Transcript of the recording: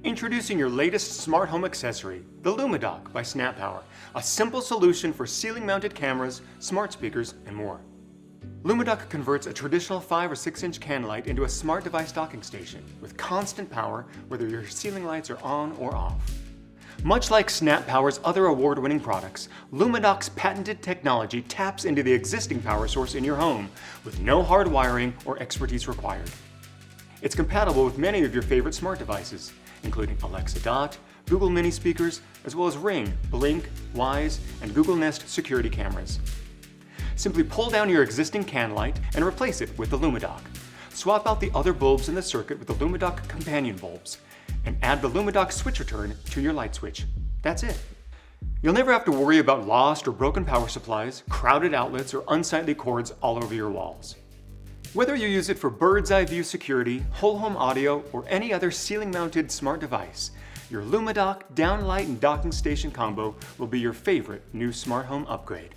Introducing your latest smart home accessory, the Lumidock by SnapPower, a simple solution for ceiling-mounted cameras, smart speakers, and more. Lumidock converts a traditional 5 or 6 inch can light into a smart device docking station with constant power whether your ceiling lights are on or off. Much like SnapPower's other award-winning products, Lumidock's patented technology taps into the existing power source in your home with no hard wiring or expertise required. It's compatible with many of your favorite smart devices, including Alexa Dot, Google Mini speakers, as well as Ring, Blink, Wise, and Google Nest security cameras. Simply pull down your existing can light and replace it with the Lumidock. Swap out the other bulbs in the circuit with the Lumidock companion bulbs, and add the Lumidock switch return to your light switch. That's it. You'll never have to worry about lost or broken power supplies, crowded outlets, or unsightly cords all over your walls. Whether you use it for bird's eye view security, whole home audio, or any other ceiling-mounted smart device, your Lumidock, Downlight, and docking station combo will be your favorite new smart home upgrade.